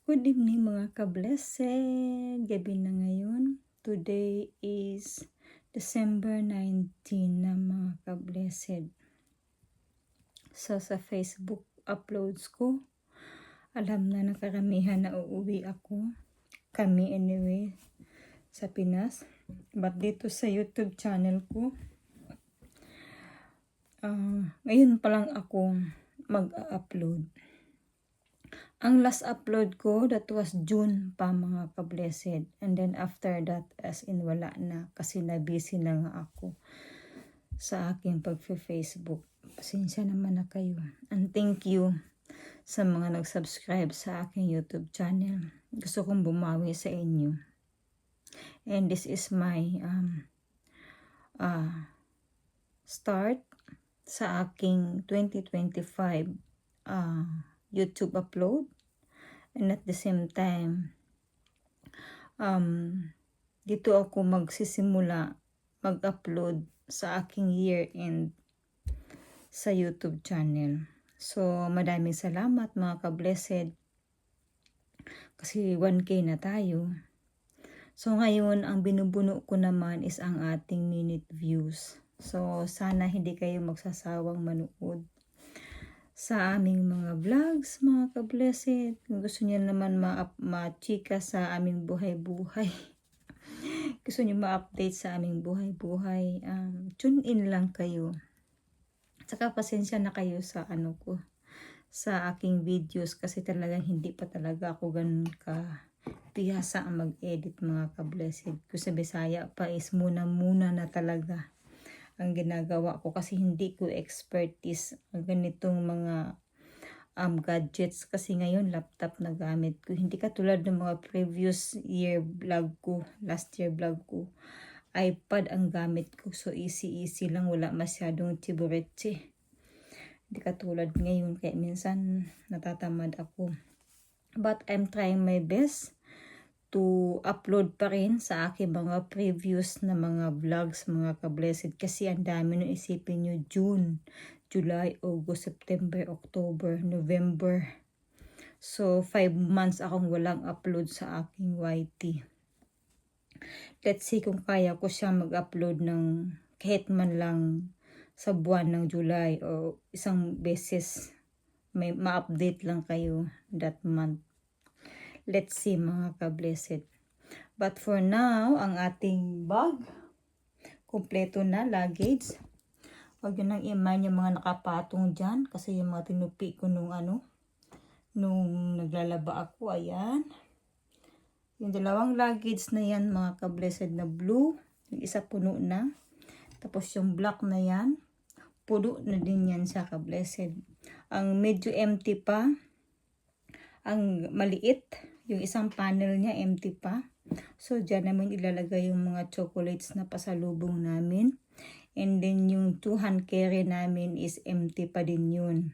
Good evening mga ka-blessed. Gabi na ngayon. Today is December 19 na mga ka-blessed. So sa Facebook uploads ko, alam na nakaramihan na uuwi ako. Kami anyway sa Pinas. But dito sa YouTube channel ko, ngayon pa lang ako mag-upload. Ang last upload ko, that was June pa mga ka-blessed. And then after that, as in wala na. Kasi na-busy na nga ako sa aking pag-Facebook. Pasensya naman na kayo. And thank you sa mga nag-subscribe sa aking YouTube channel. Gusto kong bumawi sa inyo. And this is my start sa aking 2025 YouTube upload. And at the same time, dito ako magsisimula mag-upload sa aking year-end sa YouTube channel. So, maraming salamat mga ka-blessed. Kasi 1K na tayo. So, ngayon, ang binubuno ko naman is ang ating minute views. So, sana hindi kayo magsasawang manood sa aming mga vlogs, mga ka-blessed. Kung gusto niyo naman ma-chika sa aming buhay-buhay, gusto niyo ma-update sa aming buhay-buhay, tune in lang kayo. Saka pasensya na kayo sa sa aking videos kasi talaga hindi pa talaga ako ganun ka pihasa ang mag-edit mga ka-blessed. Kung sa Bisaya pa is muna na talaga ang ginagawa ko kasi hindi ko expertise ang ganitong mga gadgets kasi ngayon laptop na gamit ko. Hindi katulad ng mga previous year vlog ko, last year vlog ko. iPad ang gamit ko, so easy lang, wala masyadong tiburetsi. Hindi katulad ngayon kaya minsan natatamad ako. But I'm trying my best to upload pa rin sa aking mga previous na mga vlogs mga ka-blessed kasi ang dami nung isipin nyo June, July, August, September, October, November. So 5 months akong walang upload sa aking YT. Let's see kung kaya ko siya mag-upload ng kahit man lang sa buwan ng July o isang beses may ma-update lang kayo that month. Let's see mga ka-blessed. But for now, ang ating bag, kompleto na, luggage. Huwag yun nang iman yung mga nakapatong dyan. Kasi yung mga tinupi ko nung naglalaba ako, ayan. Yung dalawang luggage na yan, mga ka-blessed na blue. Yung isa puno na. Tapos yung black na yan, puno na din yan sa ka-blessed. Ang medyo empty pa. Ang maliit, yung isang panel niya empty pa. So, dyan naman ilalagay yung mga chocolates na pasalubong namin. And then, yung 2 hand carry namin is empty pa din yun.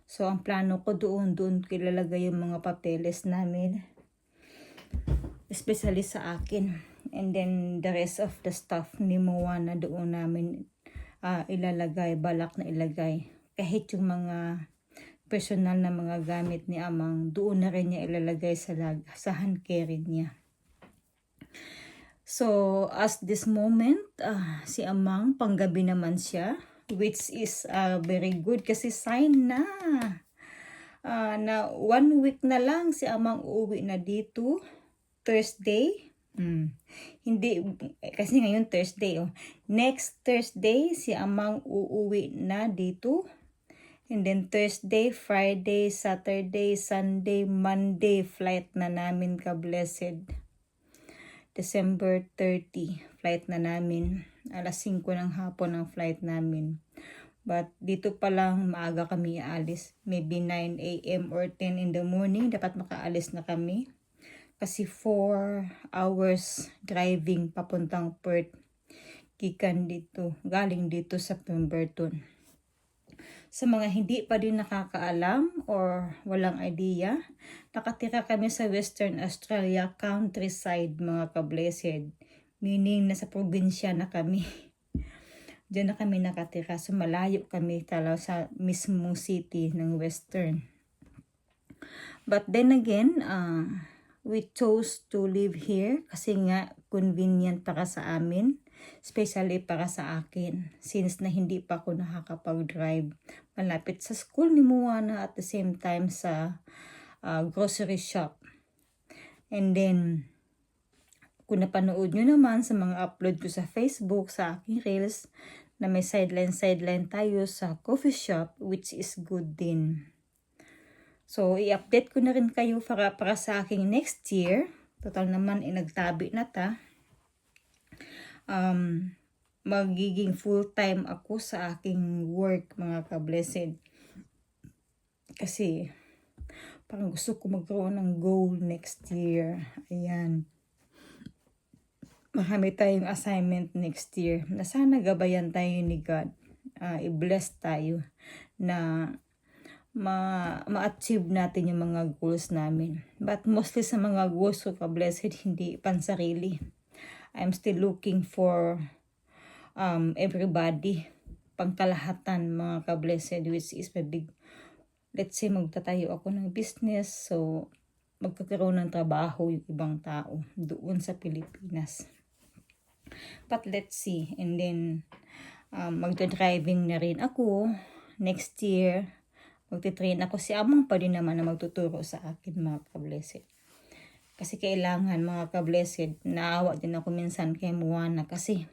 So, ang plano ko doon ko ilalagay yung mga papeles namin. Especially sa akin. And then, the rest of the stuff ni Moana doon namin ilalagay, balak na ilagay. Kahit yung mga personal na mga gamit ni Amang, doon na rin niya ilalagay sa hand carry niya. So, as this moment, si Amang, panggabi naman siya, which is very good kasi sign na. Na 1 week na lang si Amang uuwi na dito, Thursday. Hindi, kasi ngayon Thursday. Next Thursday, si Amang uuwi na dito. And then Thursday, Friday, Saturday, Sunday, Monday, flight na namin ka-blessed. December 30, flight na namin. Alas 5 ng hapon ang flight namin. But dito pa lang maaga kami aalis. Maybe 9 a.m. or 10 in the morning. Dapat makaalis na kami. Kasi 4 hours driving papuntang Perth. Gikan dito. Galing dito sa Pemberton. Sa mga hindi pa din nakakaalam or walang idea, nakatira kami sa Western Australia countryside mga ka-blessed. Meaning nasa probinsya na kami. Diyan na kami nakatira. So malayo kami talaga sa mismong city ng Western. But then again, we chose to live here kasi nga convenient para sa amin, especially para sa akin since na hindi pa ako nakakapag-drive. Malapit sa school ni Moana at the same time sa grocery shop. And then, kung napanood nyo naman sa mga upload ko sa Facebook, sa aking Reels, na may sideline tayo sa coffee shop, which is good din. So, i-update ko na rin kayo para sa aking next year. Total naman, nagtabi na ta. Magiging full-time ako sa aking work, mga ka-blessed. Kasi, parang gusto ko magkaroon ng goal next year. Ayan. Marami tayong assignment next year na sana gabayan tayo ni God. I-bless tayo na ma-achieve natin yung mga goals namin. But mostly sa mga goals ko, ka-blessed, hindi pansarili. I'm still looking for everybody, pangkalahatan, mga ka-blessed, which is my big, let's say magtatayo ako ng business, so magkakaroon ng trabaho yung ibang tao doon sa Pilipinas. But let's see. And then, magta-driving na rin ako next year. Magti-train ako. Si Amang pa din naman na magtuturo sa akin, mga ka-blessed. Kasi kailangan, mga ka-blessed, naawa din ako minsan kay Moana kasi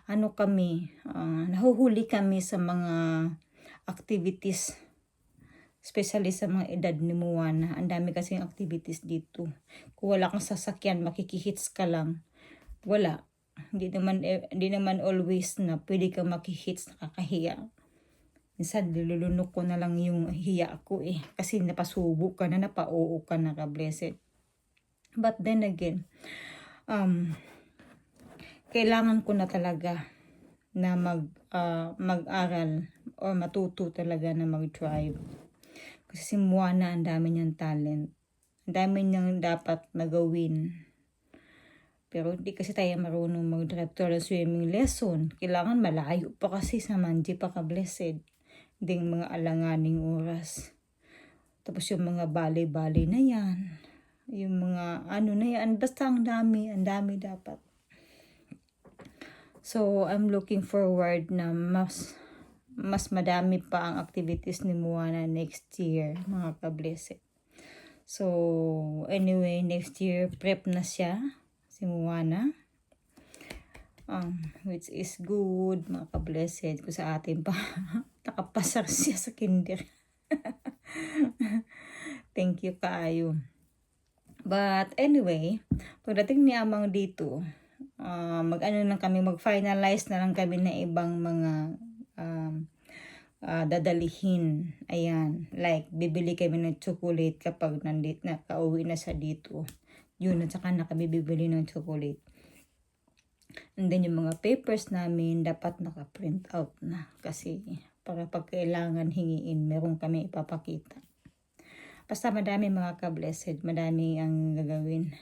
nahuhuli kami sa mga activities, especially sa mga edad ni Moana. Ang dami kasing activities dito. Kung wala kang sasakyan, makikihits ka lang. Wala. Hindi naman always na pwede kang makihits, nakakahiya. Minsan, nilulunok ko na lang yung hiya ko kasi napasubo ka na, napao ka na, ka-blessed. But then again, kailangan ko na talaga na mag-aral or matuto talaga na mag-drive. Kasi si Moana, ang dami niyang talent. Ang dami niyang dapat nagawin. Pero hindi kasi tayo marunong mag-drive to swimming lesson. Kailangan malayo pa kasi sa Manji pa, ka-blessed. Hindi mga alanganing oras. Tapos yung mga bali-bali na yan. Yung mga na yan. Basta ang dami dapat. So, I'm looking forward na mas madami pa ang activities ni Moana next year, mga ka-blessed. So, anyway, next year, prep na siya, si Moana. Which is good, mga ka-blessed. Kung sa atin pa, nakapasar siya sa kinder. Thank you kaayo. But anyway, pagdating ni Amang dito, mag-finalize na lang kami na ibang mga dadalihin. Ayan, like bibili kami ng chocolate kapag kauwi na siya dito. Yun, at saka na kami bibili ng chocolate. And then yung mga papers namin dapat naka-print out na kasi para pag kailangan hingiin, meron kami ipapakita. Basta madami, mga ka-blessed, madami ang gagawin.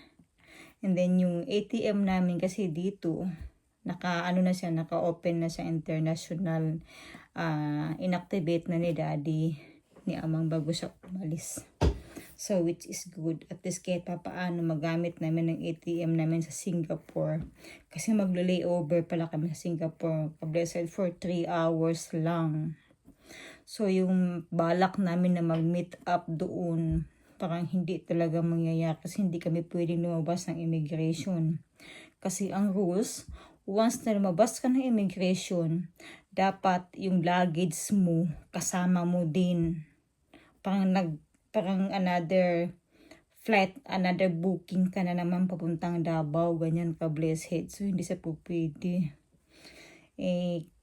And then yung ATM namin kasi dito, naka-open na siya international, inactivate na ni Daddy, ni Amang bago siya umalis. So which is good. At least kahit paano magamit namin ng ATM namin sa Singapore. Kasi maglo-layover pala kami sa Singapore, ka-blessed, for 3 hours lang. So yung balak namin na mag-meet up doon, parang hindi talaga mangyayari kasi hindi kami pwedeng lumabas ng immigration. Kasi ang rules, once na lumabas ka ng immigration, dapat yung luggage mo kasama mo din. Parang another flight, another booking ka na naman papuntang Davao, ganyan, ka-blessed. So hindi sa po pwede.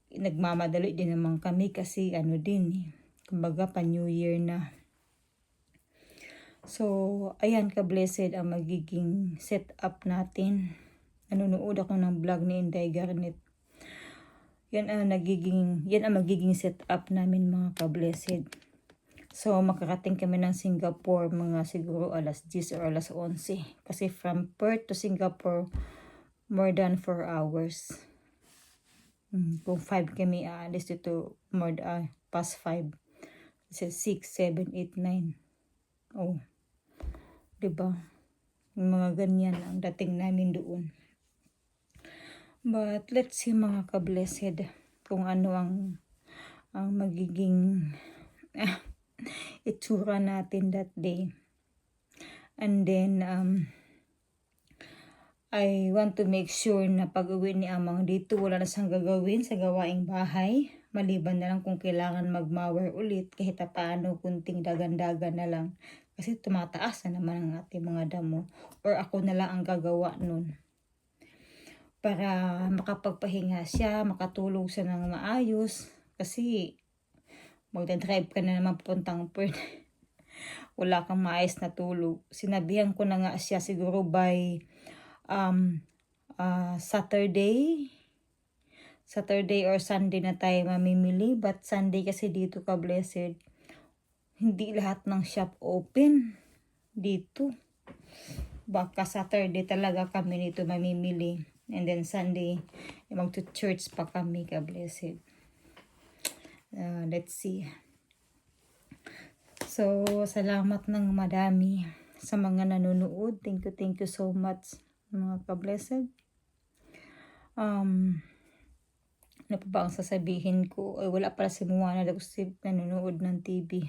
Nagmamadali din naman kami kasi kumbaga pa New Year na. So, ayan, ka-blessed ang magiging setup natin. Nanonood ako ng vlog ni Inday Garnet. Yan ang magiging setup namin, mga ka-blessed. So, makarating kami ng Singapore mga siguro alas 10 or alas 11. Kasi from Perth to Singapore, more than 4 hours. Kung 5 kami aalis dito, past 5. 6, 7, 8, 9. Oh, 'di ba? Yung mga ganyan ang dating namin doon. But let's see mga ka-blessed kung ano ang magiging itsura natin that day. And then I want to make sure na pag-uwi ni Amang dito wala na siyang gagawin sa gawaing bahay. Maliban na lang kung kailangan mag-mower ulit kahit paano kunting dagan-dagan na lang. Kasi tumataas na naman ang ating mga damo. Or ako na lang ang gagawa nun. Para makapagpahinga siya, makatulog siya ng maayos. Kasi magdadrive ka na naman papuntang Perth. Wala kang maayos na tulog. Sinabihan ko na nga siya siguro by Saturday or Sunday na tayo mamimili. But Sunday kasi dito ka-blessed, hindi lahat ng shop open dito. Baka Saturday talaga kami nito mamimili. And then Sunday, mag-church pa kami ka-blessed. Let's see. So, salamat ng madami sa mga nanonood. Thank you so much mga ka-blessed. Ano pa ba ang sasabihin ko? Ay, wala pala si Moana na gusto nanonood ng TV.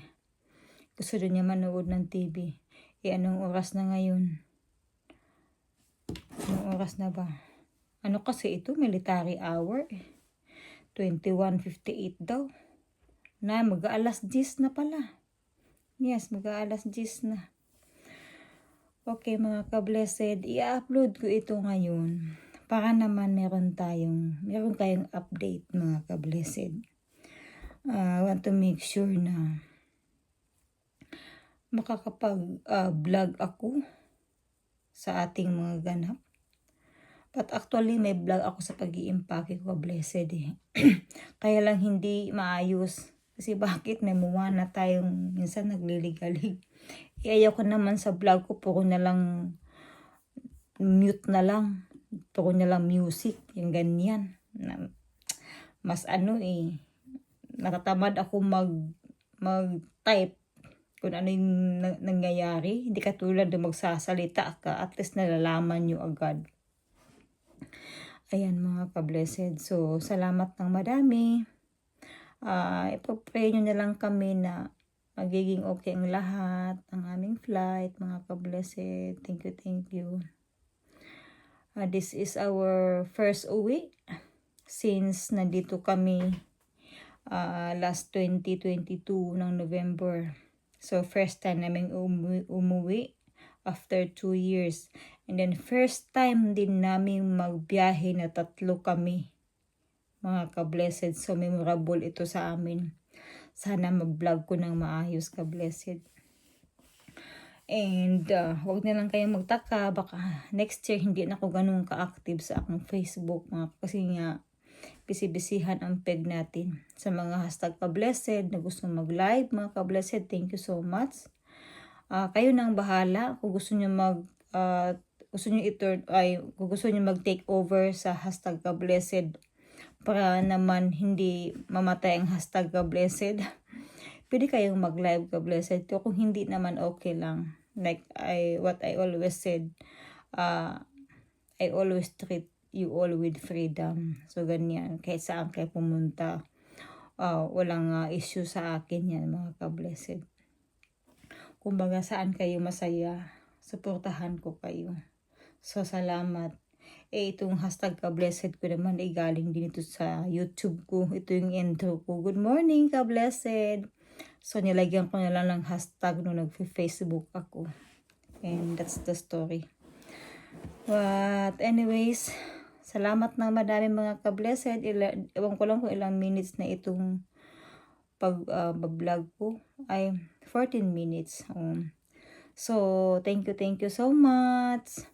Gusto rin niya manood ng TV. Anong oras na ngayon? Anong oras na ba? Ano kasi ito? Military hour. 21:58 daw. Na, mag-aalas 10 na pala. Yes, mag-aalas 10 na. Okay mga ka-blessed, i-upload ko ito ngayon para naman meron tayong update mga ka-blessed. I want to make sure na makakapag-vlog ako sa ating mga ganap. But actually may vlog ako sa pag-iimpake ko, blessed eh. Kaya lang hindi maayos. Kasi bakit may Moana tayong minsan nagliligalig. Ayaw ko naman sa vlog ko, puro na lang mute na lang. Puro na lang music, yung ganyan. Mas natatamad ako mag-type kung ano yung nangyayari. Hindi katulad na magsasalita ka, at least nalalaman nyo agad. Ayan mga ka-blessed. So, salamat ng madami. Ipag-pray nyo na lang kami na magiging okay ang lahat ng aming flight, mga ka-blessed. Thank you. This is our first uwi since nandito kami last 2022 ng November. So, first time namin umuwi after 2 years. And then, first time din namin magbiyahe na 3 kami. Mga ka-blessed. So, memorable ito sa amin. Sana mag-vlog ko ng maayos ka-blessed. And, wag na lang kayong magtaka. Baka next year, hindi na ako ganun ka-active sa akong Facebook. Kasi nga, bisibisihan ang peg natin. Sa mga hashtag ka-blessed na gusto mag-live, mga ka-blessed, thank you so much. Kayo nang bahala. Kung gusto nyo gusto nyo mag-take over sa hashtag ka-blessed para naman hindi mamatay ang hashtag ka-blessed. Pwede kayong mag-live ka-blessed. Kung hindi naman okay lang. Like what I always said, I always treat you all with freedom. So ganyan, kahit saan kayo pumunta, walang issue sa akin yan mga ka-blessed. Kumbaga saan kayo masaya, suportahan ko kayo. So salamat. Itong hashtag ka-blessed ko naman galing din ito sa YouTube ko. Ito yung intro ko. Good morning ka-blessed. So nilagyan ko na lang ng hashtag nung nag-Facebook ako. And that's the story. But anyways, salamat na madami mga ka-blessed. Ewan ko lang kung ilang minutes na itong pag-vlog ko. Ay 14 minutes. So thank you so much.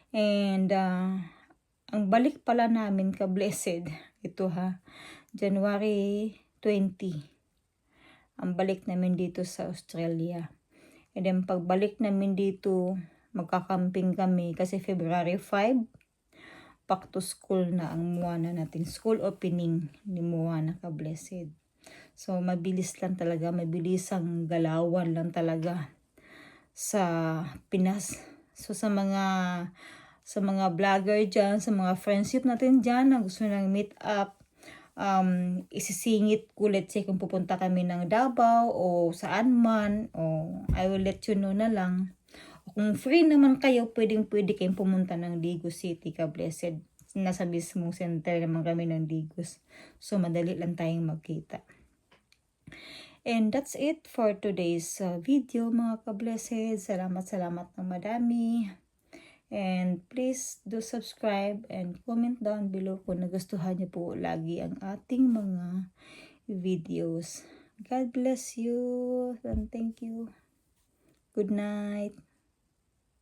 And ang balik pala namin ka-blessed, ito January 20. Ang balik namin dito sa Australia. And then pagbalik namin dito, magkakamping kami kasi February 5, back to school na ang Moana natin. School opening ni Moana ka-blessed. So mabilis lang talaga, mabilis ang galawan lang talaga sa Pinas. So sa mga vlogger dyan, sa mga friendship natin dyan na gusto nang meet up, isisingit ko, let's say kung pupunta kami ng Davao o saan man, o I will let you know na lang. Kung free naman kayo, pwede kayong pumunta ng Digos City, ka-blessed. Nasa mismong center naman kami ng Digos. So madali lang tayong magkita. And that's it for today's video, mga ka-blessed. Salamat ng madami. And please do subscribe and comment down below kung nagustuhan niyo po lagi ang ating mga videos. God bless you and thank you. Good night.